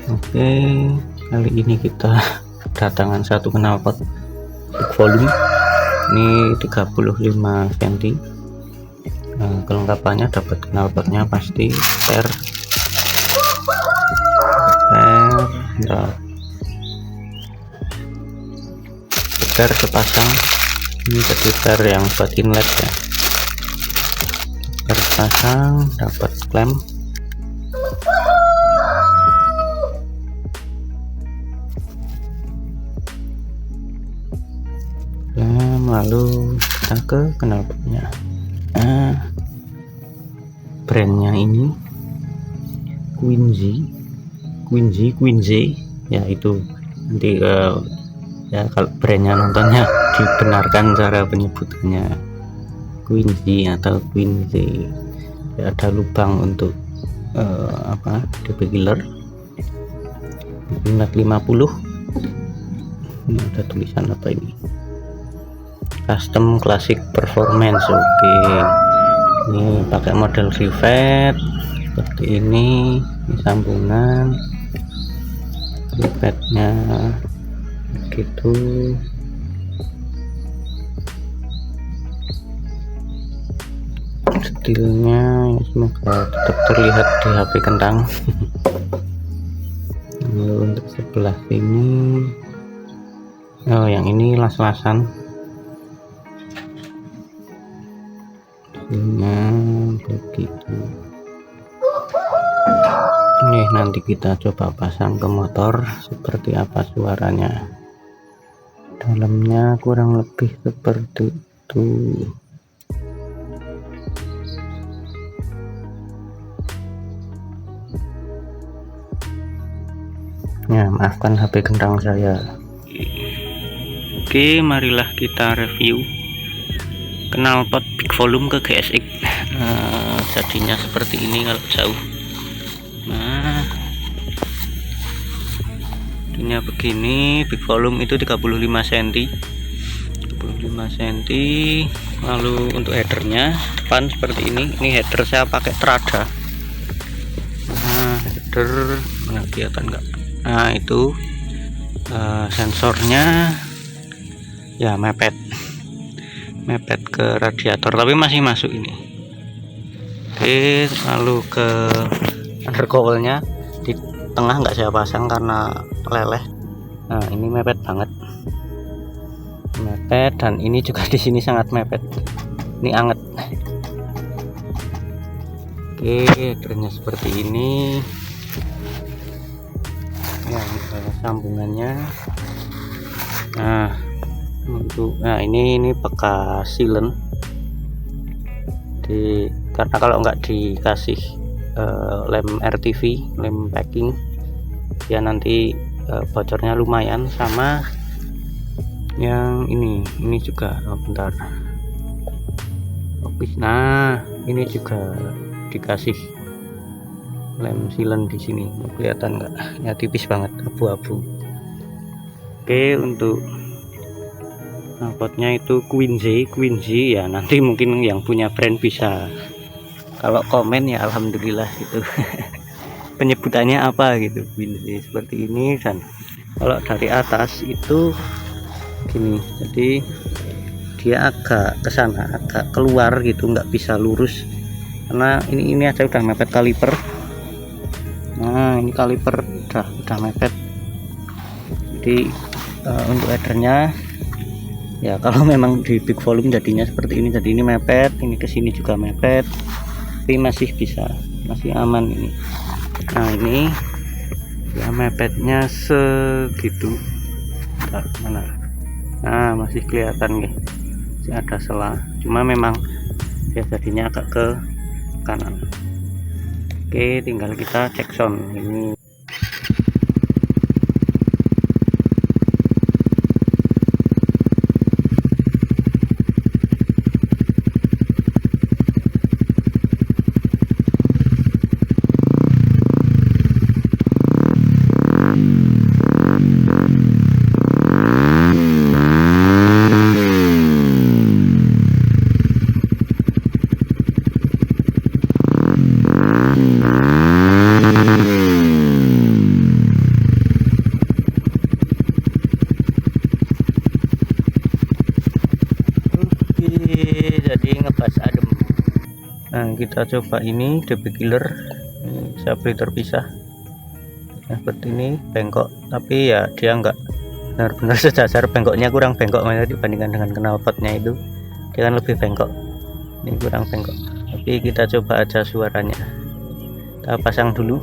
Oke, kali ini kita kedatangan satu knalpot big volume. Ini 35 cm. Kelengkapannya dapat knalpotnya pasti spare sepasang. Ini jadi spare yang buat inlet ya. Spare sepasang, dapat klem. Lalu kita ke knalpotnya. Brandnya ini Quincy ya, itu nanti ya kalau brandnya nontonnya dibenarkan cara penyebutannya Quincy atau Quincy ya. Ada lubang untuk DP killer inlet 50. Ini ada tulisan apa ini, custom classic performance. Oke, ini pakai model rivet seperti ini sambungan rivetnya gitu. Detailnya semoga tetap terlihat di HP kentang. Lalu untuk sebelah sini, yang ini las-lasan begitu. Ini nanti kita coba pasang ke motor seperti apa suaranya. Dalamnya kurang lebih seperti itu. Ya, maafkan HP kentang saya. Oke, marilah kita review knalpot big volume ke GSX. Jadinya seperti ini kalau jauh. Nah, jadinya begini. Big volume itu 35 cm. Lalu untuk headernya depan seperti ini. Ini header saya pakai Trada. Nah, header mana kelihatan enggak? Nah, itu sensornya ya mepet ke radiator, tapi masih masuk ini. Oke, lalu ke undercovernya di tengah nggak saya pasang karena leleh. Nah, ini mepet banget, dan ini juga di sini sangat mepet. Ini anget. Oke, headernya seperti ini. Sambungannya. Nah, ini bekas silen karena kalau nggak dikasih lem RTV, lem packing ya nanti bocornya lumayan. Sama yang ini juga bentar. Nah, ini juga dikasih lem silen di sini, kelihatan nggak ya, tipis banget, abu-abu. Oke, untuk knalpotnya itu Quincy ya, nanti mungkin yang punya brand bisa kalau komen ya, alhamdulillah gitu. Penyebutannya apa gitu, Quincy seperti ini. Dan kalau dari atas itu gini, jadi dia agak ke sana, agak keluar gitu, nggak bisa lurus karena ini aja udah mepet kaliper. Nah, ini kaliper udah mepet. Jadi untuk headernya ya, kalau memang di big volume jadinya seperti ini. Jadi ini mepet, ini kesini juga mepet, tapi masih bisa, masih aman ini. Nah, ini ya mepetnya segitu. Mana? Nah, masih kelihatan nih, masih ada celah, cuma memang ya jadinya agak ke kanan. Oke, tinggal kita cek sound ini. Nah, kita coba ini DP killer. Ini saya beli terpisah. Nah, seperti ini bengkok, tapi ya dia enggak benar-benar sejajar, bengkoknya kurang bengkok dibandingkan dengan knalpotnya itu. Dia kan lebih bengkok, ini kurang bengkok. Tapi kita coba aja suaranya. Kita pasang dulu.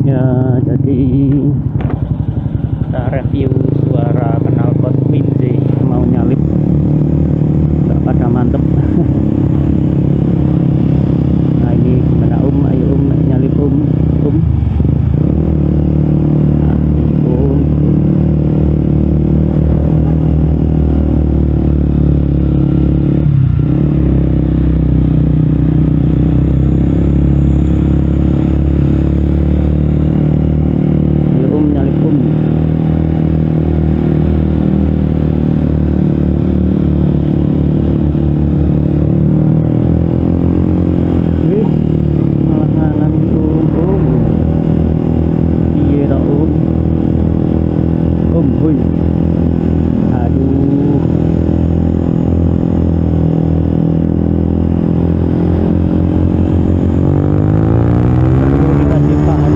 Ya, jadi kita review suara knalpot Winze mau nyalip, nggak pada mantep. Nah, ini gimana ayo nyalip Nah, nyalip Wih, aduh, perlu dikasih paham.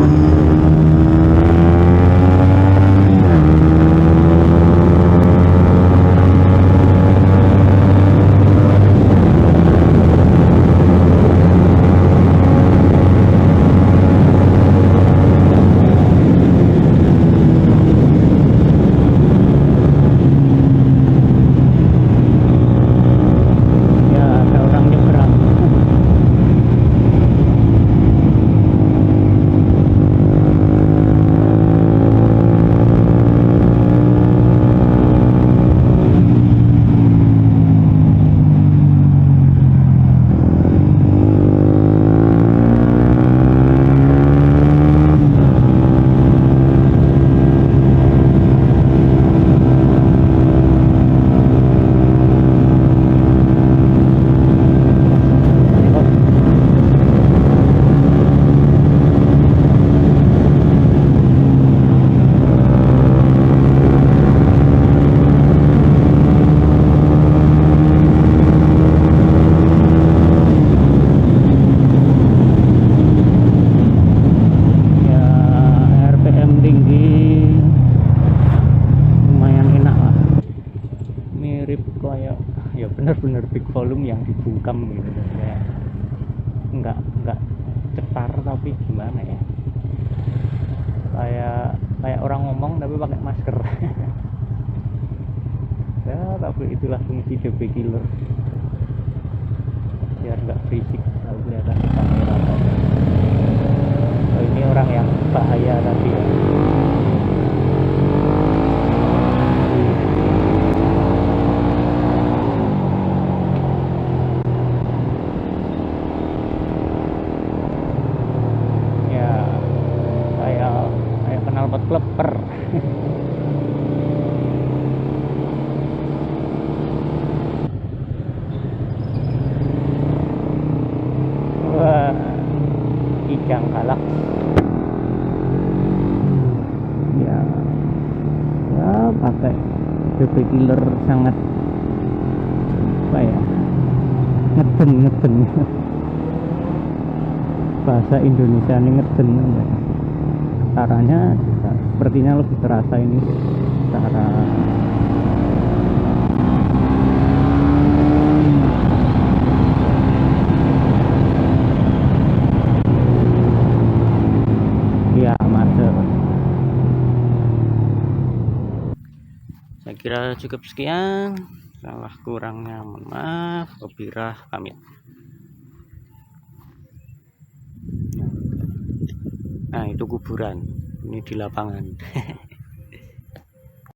Bener-bener big volume yang dibungkam gitu, kayak nggak cetar, tapi gimana ya, kayak orang ngomong tapi pakai masker. Ya, tapi itulah fungsi DP killer, biar nggak berisik kalau kelihatan di kamera. Oh, ini orang yang bahaya tadi ya. Knalpot kleper. Wah, kijang galak. Ya, pakai DP killer sangat apa ya, ngeden. bahasa Indonesia ini ngeden ya. Caranya juga sepertinya lebih terasa ini cara ya macet. Saya kira cukup sekian, salah kurangnya mohon maaf, wabillahi pamit. Nah itu kuburan, ini di lapangan.